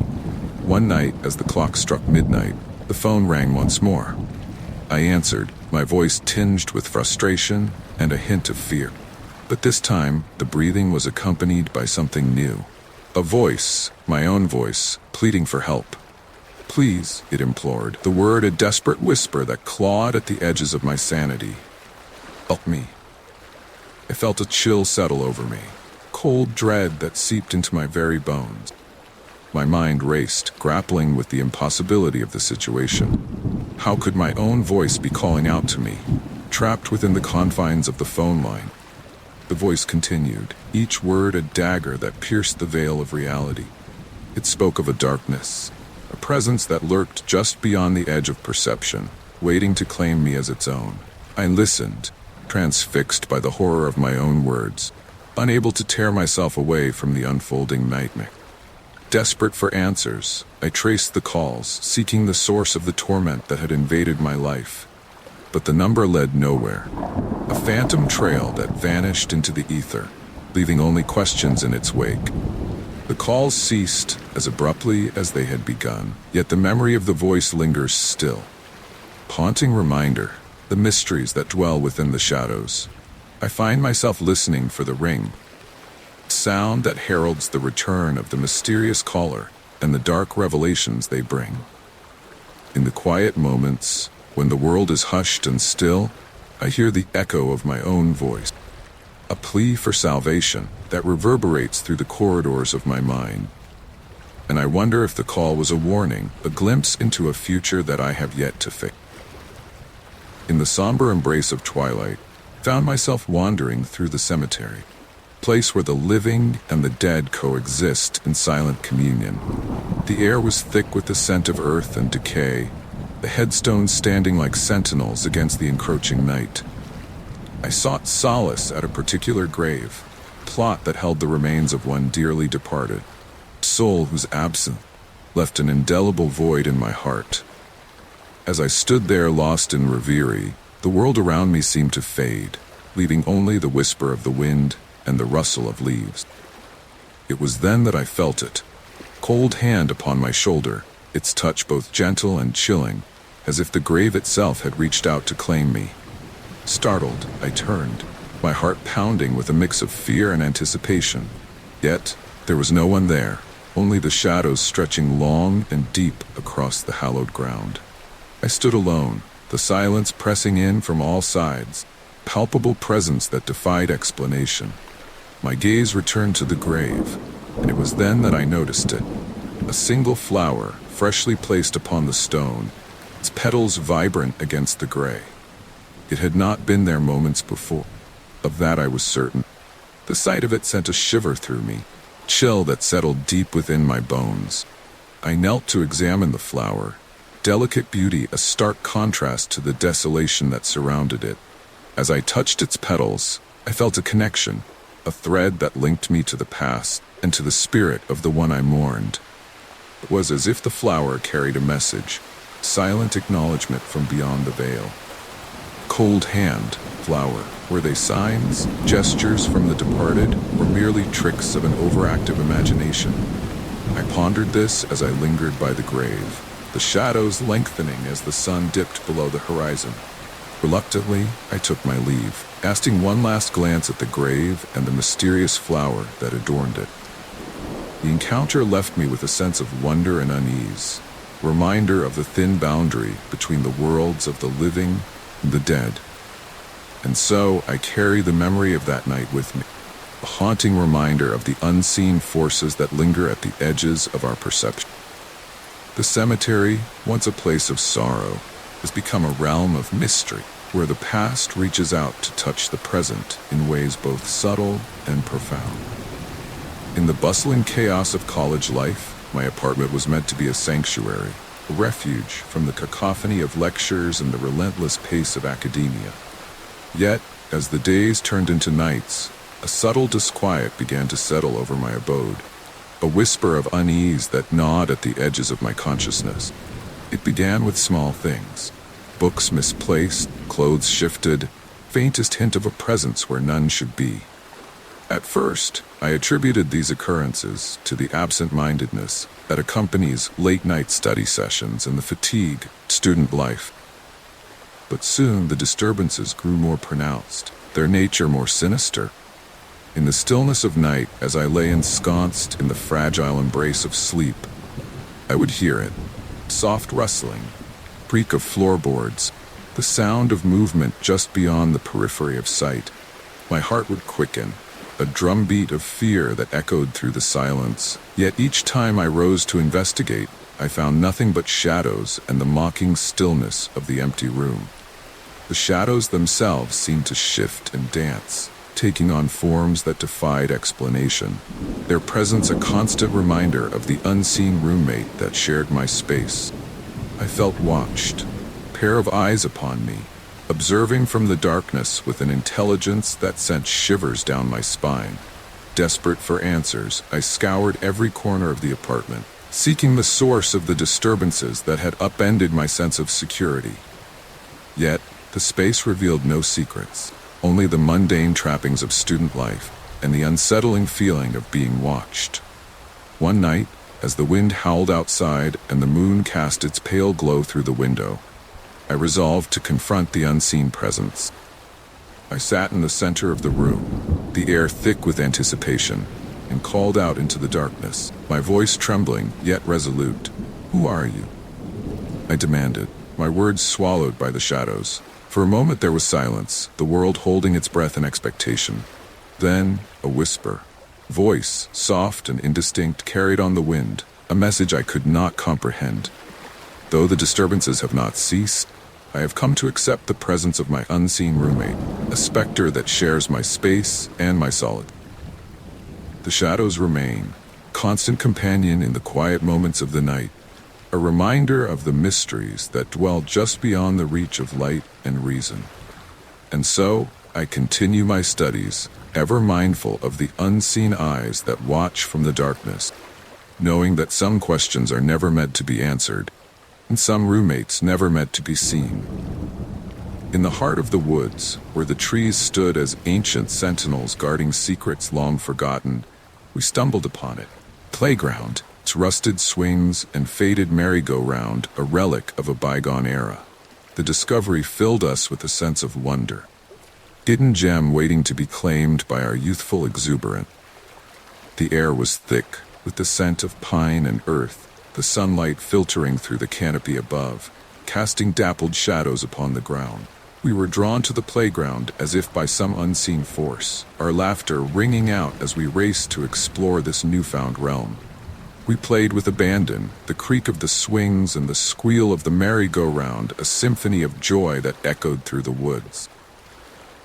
One night, as the clock struck midnight, the phone rang once more. I answered, my voice tinged with frustration and a hint of fear. But this time, the breathing was accompanied by something new. A voice, my own voice, pleading for help. Please, it implored, the word a desperate whisper that clawed at the edges of my sanity. Help me. I felt a chill settle over me, cold dread that seeped into my very bones. My mind raced, grappling with the impossibility of the situation. How could my own voice be calling out to me, trapped within the confines of the phone line? The voice continued, each word a dagger that pierced the veil of reality. It spoke of a darkness, a presence that lurked just beyond the edge of perception, waiting to claim me as its own. I listened, transfixed by the horror of my own words, unable to tear myself away from the unfolding nightmare. Desperate for answers, I traced the calls, seeking the source of the torment that had invaded my life. But the number led nowhere, a phantom trail that vanished into the ether, leaving only questions in its wake. The calls ceased as abruptly as they had begun, yet the memory of the voice lingers still. Haunting reminder, the mysteries that dwell within the shadows. I find myself listening for the ring, sound that heralds the return of the mysterious caller and the dark revelations they bring. In the quiet moments, when the world is hushed and still, I hear the echo of my own voice, a plea for salvation that reverberates through the corridors of my mind. And I wonder if the call was a warning, a glimpse into a future that I have yet to face. In the somber embrace of twilight, I found myself wandering through the cemetery, a place where the living and the dead coexist in silent communion. The air was thick with the scent of earth and decay, the headstones standing like sentinels against the encroaching night. I sought solace at a particular grave, a plot that held the remains of one dearly departed, a soul whose absence left an indelible void in my heart. As I stood there lost in reverie, The world around me seemed to fade, leaving only the whisper of the wind and the rustle of leaves. It was then that I felt it. Cold hand upon my shoulder, its touch both gentle and chilling, as if the grave itself had reached out to claim me. Startled, I turned, my heart pounding with a mix of fear and anticipation. Yet, there was no one there, only the shadows stretching long and deep across the hallowed ground. I stood alone, the silence pressing in from all sides, palpable presence that defied explanation. My gaze returned to the grave, and it was then that I noticed it. A single flower, freshly placed upon the stone, its petals vibrant against the gray. It had not been there moments before. Of that I was certain. The sight of it sent a shiver through me, chill that settled deep within my bones. I knelt to examine the flower, delicate beauty a stark contrast to the desolation that surrounded it. As I touched its petals, I felt a connection, a thread that linked me to the past and to the spirit of the one I mourned. It was as if the flower carried a message, silent acknowledgement from beyond the veil. Cold hand, flower, were they signs, gestures from the departed, or merely tricks of an overactive imagination? I pondered this as I lingered by the grave, the shadows lengthening as the sun dipped below the horizon. Reluctantly, I took my leave, casting one last glance at the grave and the mysterious flower that adorned it. The encounter left me with a sense of wonder and unease, a reminder of the thin boundary between the worlds of the living and the dead. And so I carry the memory of that night with me, a haunting reminder of the unseen forces that linger at the edges of our perception. The cemetery, once a place of sorrow, has become a realm of mystery, where the past reaches out to touch the present in ways both subtle and profound. In the bustling chaos of college life, my apartment was meant to be a sanctuary, a refuge from the cacophony of lectures and the relentless pace of academia. Yet, as the days turned into nights, a subtle disquiet began to settle over my abode, a whisper of unease that gnawed at the edges of my consciousness. It began with small things: books misplaced, clothes shifted, faintest hint of a presence where none should be. At first, I attributed these occurrences to the absent-mindedness that accompanies late-night study sessions and the fatigue of student life. But soon the disturbances grew more pronounced, their nature more sinister. In the stillness of night, as I lay ensconced in the fragile embrace of sleep, I would hear it: soft rustling, creak of floorboards, the sound of movement just beyond the periphery of sight. My heart would quicken, a drumbeat of fear that echoed through the silence. Yet each time I rose to investigate, I found nothing but shadows and the mocking stillness of the empty room. The shadows themselves seemed to shift and dance, taking on forms that defied explanation, their presence a constant reminder of the unseen roommate that shared my space. I felt watched, a pair of eyes upon me, observing from the darkness with an intelligence that sent shivers down my spine. Desperate for answers, I scoured every corner of the apartment, seeking the source of the disturbances that had upended my sense of security. Yet, the space revealed no secrets, only the mundane trappings of student life and the unsettling feeling of being watched. One night, as the wind howled outside and the moon cast its pale glow through the window, I resolved to confront the unseen presence. I sat in the center of the room, the air thick with anticipation, and called out into the darkness, my voice trembling yet resolute. "Who are you?" I demanded, my words swallowed by the shadows. For a moment there was silence, the world holding its breath in expectation. Then, a whisper. Voice, soft and indistinct, carried on the wind, a message I could not comprehend. Though the disturbances have not ceased, I have come to accept the presence of my unseen roommate, a specter that shares my space and my solitude. The shadows remain, constant companion in the quiet moments of the night, a reminder of the mysteries that dwell just beyond the reach of light and reason. And so, I continue my studies, ever mindful of the unseen eyes that watch from the darkness, knowing that some questions are never meant to be answered, and some roommates never meant to be seen. In the heart of the woods, where the trees stood as ancient sentinels guarding secrets long forgotten, we stumbled upon it. Playground, its rusted swings and faded merry-go-round, a relic of a bygone era. The discovery filled us with a sense of wonder. Hidden gem waiting to be claimed by our youthful exuberance. The air was thick, with the scent of pine and earth, the sunlight filtering through the canopy above, casting dappled shadows upon the ground. We were drawn to the playground as if by some unseen force, our laughter ringing out as we raced to explore this newfound realm. We played with abandon, the creak of the swings and the squeal of the merry-go-round, a symphony of joy that echoed through the woods.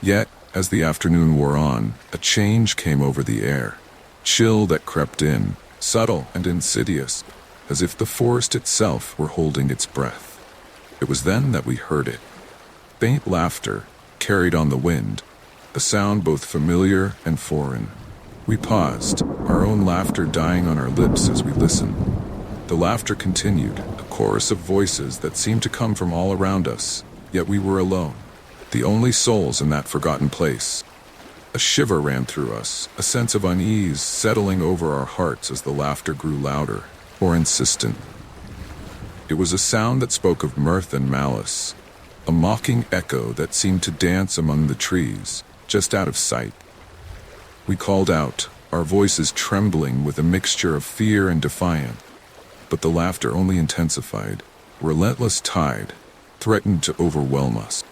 Yet, as the afternoon wore on, a change came over the air. Chill that crept in, subtle and insidious, as if the forest itself were holding its breath. It was then that we heard it. Faint laughter, carried on the wind, a sound both familiar and foreign. We paused, our own laughter dying on our lips as we listened. The laughter continued, a chorus of voices that seemed to come from all around us, yet we were alone, the only souls in that forgotten place. A shiver ran through us, a sense of unease settling over our hearts as the laughter grew louder, more insistent. It was a sound that spoke of mirth and malice, a mocking echo that seemed to dance among the trees, just out of sight. We called out, our voices trembling with a mixture of fear and defiance, but the laughter only intensified. Relentless tide threatened to overwhelm us.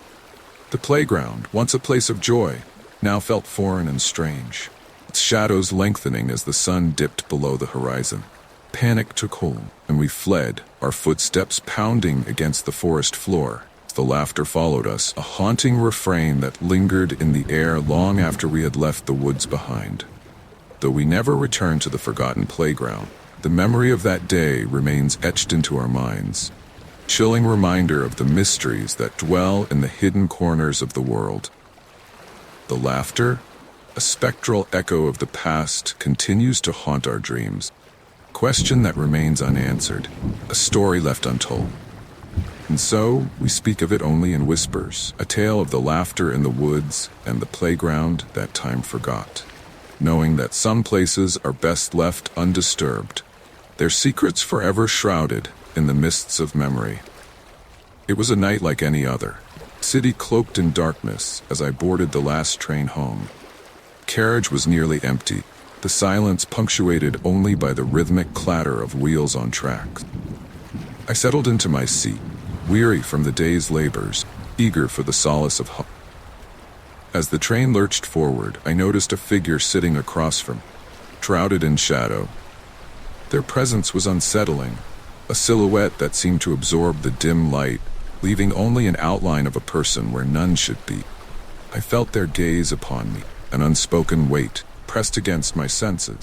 The playground, once a place of joy, now felt foreign and strange, its shadows lengthening as the sun dipped below the horizon. Panic took hold, and we fled, our footsteps pounding against the forest floor. The laughter followed us, a haunting refrain that lingered in the air long after we had left the woods behind. Though we never returned to the forgotten playground, the memory of that day remains etched into our minds. Chilling reminder of the mysteries that dwell in the hidden corners of the world. The laughter, a spectral echo of the past, continues to haunt our dreams. Question that remains unanswered, a story left untold. And so, we speak of it only in whispers, a tale of the laughter in the woods and the playground that time forgot, knowing that some places are best left undisturbed, their secrets forever shrouded in the mists of memory. It was a night like any other, city cloaked in darkness as I boarded the last train home. Carriage was nearly empty, the silence punctuated only by the rhythmic clatter of wheels on tracks. I settled into my seat, weary from the day's labors, eager for the solace of home. As the train lurched forward, I noticed a figure sitting across from me, shrouded in shadow. Their presence was unsettling, a silhouette that seemed to absorb the dim light, leaving only an outline of a person where none should be. I felt their gaze upon me, an unspoken weight pressed against my senses.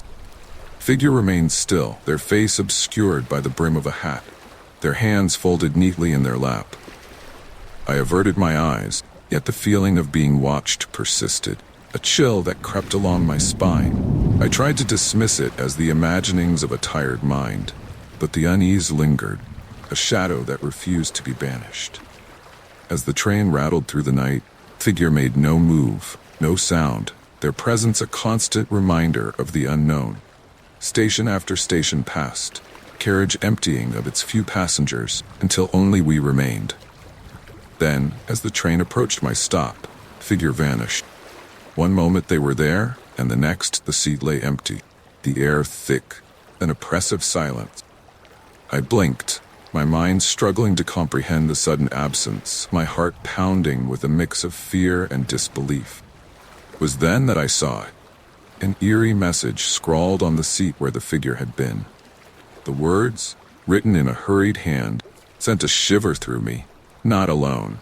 Figure remained still, their face obscured by the brim of a hat, their hands folded neatly in their lap. I averted my eyes, yet the feeling of being watched persisted, a chill that crept along my spine. I tried to dismiss it as the imaginings of a tired mind, but the unease lingered, a shadow that refused to be banished. As the train rattled through the night, figure made no move, no sound, their presence a constant reminder of the unknown. Station after station passed, carriage emptying of its few passengers until only we remained. Then, as the train approached my stop, figure vanished. One moment they were there, and the next the seat lay empty, the air thick, an oppressive silence. I blinked, my mind struggling to comprehend the sudden absence, my heart pounding with a mix of fear and disbelief. It was then that I saw it, an eerie message scrawled on the seat where the figure had been. The words, written in a hurried hand, sent a shiver through me. Not alone.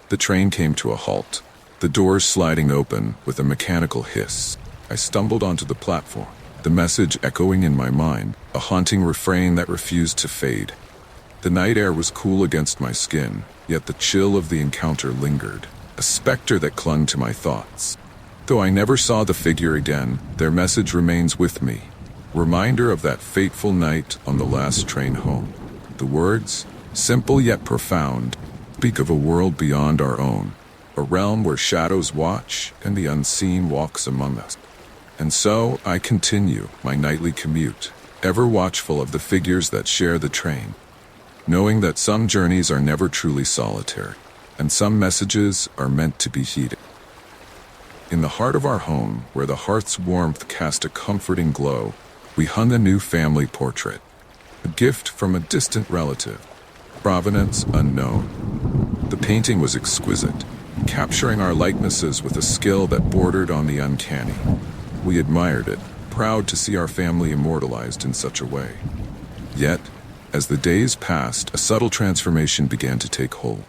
The train came to a halt, the doors sliding open with a mechanical hiss. I stumbled onto the platform, the message echoing in my mind, a haunting refrain that refused to fade. The night air was cool against my skin, yet the chill of the encounter lingered, a specter that clung to my thoughts. Though I never saw the figure again, their message remains with me. Reminder of that fateful night on the last train home. The words, simple yet profound, Speak of a world beyond our own, a realm where shadows watch and the unseen walks among us. And so I continue my nightly commute, ever watchful of the figures that share the train, knowing that some journeys are never truly solitary, and some messages are meant to be heeded. In the heart of our home, where the hearth's warmth cast a comforting glow, we hung a new family portrait, a gift from a distant relative, provenance unknown. The painting was exquisite, capturing our likenesses with a skill that bordered on the uncanny. We admired it, proud to see our family immortalized in such a way. Yet, as the days passed, a subtle transformation began to take hold.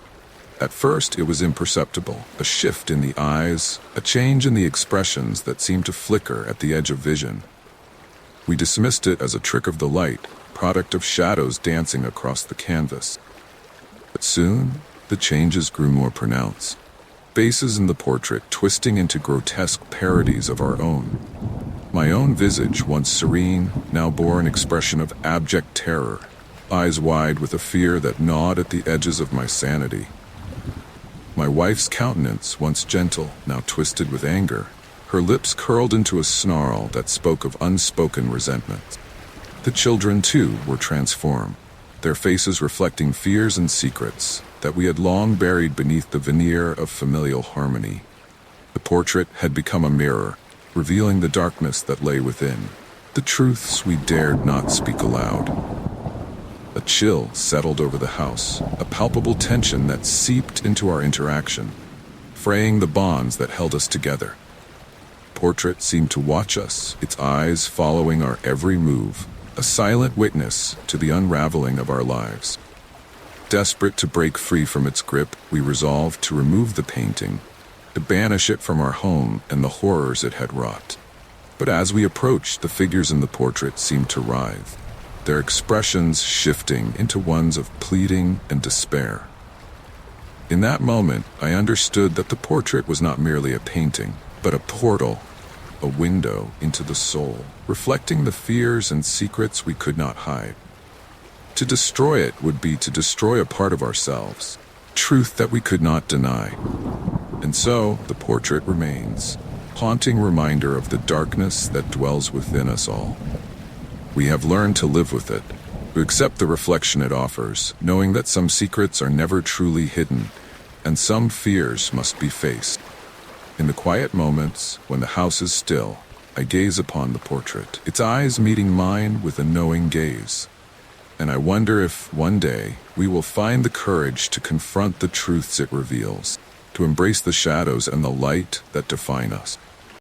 At first, it was imperceptible, a shift in the eyes, a change in the expressions that seemed to flicker at the edge of vision. We dismissed it as a trick of the light, product of shadows dancing across the canvas. But soon, the changes grew more pronounced. Faces in the portrait twisting into grotesque parodies of our own. My own visage, once serene, now bore an expression of abject terror, eyes wide with a fear that gnawed at the edges of my sanity. My wife's countenance, once gentle, now twisted with anger, her lips curled into a snarl that spoke of unspoken resentment. The children, too, were transformed, their faces reflecting fears and secrets that we had long buried beneath the veneer of familial harmony. The portrait had become a mirror, revealing the darkness that lay within, the truths we dared not speak aloud. A chill settled over the house, a palpable tension that seeped into our interaction, fraying the bonds that held us together. The portrait seemed to watch us, its eyes following our every move, a silent witness to the unraveling of our lives. Desperate to break free from its grip, we resolved to remove the painting, to banish it from our home and the horrors it had wrought. But as we approached, the figures in the portrait seemed to writhe, their expressions shifting into ones of pleading and despair. In that moment, I understood that the portrait was not merely a painting, but a portal, a window into the soul, reflecting the fears and secrets we could not hide. To destroy it would be to destroy a part of ourselves, truth that we could not deny. And so, the portrait remains, haunting reminder of the darkness that dwells within us all. We have learned to live with it, to accept the reflection it offers, knowing that some secrets are never truly hidden, and some fears must be faced. In the quiet moments, when the house is still, I gaze upon the portrait, its eyes meeting mine with a knowing gaze. And I wonder if, one day, we will find the courage to confront the truths it reveals, to embrace the shadows and the light that define us.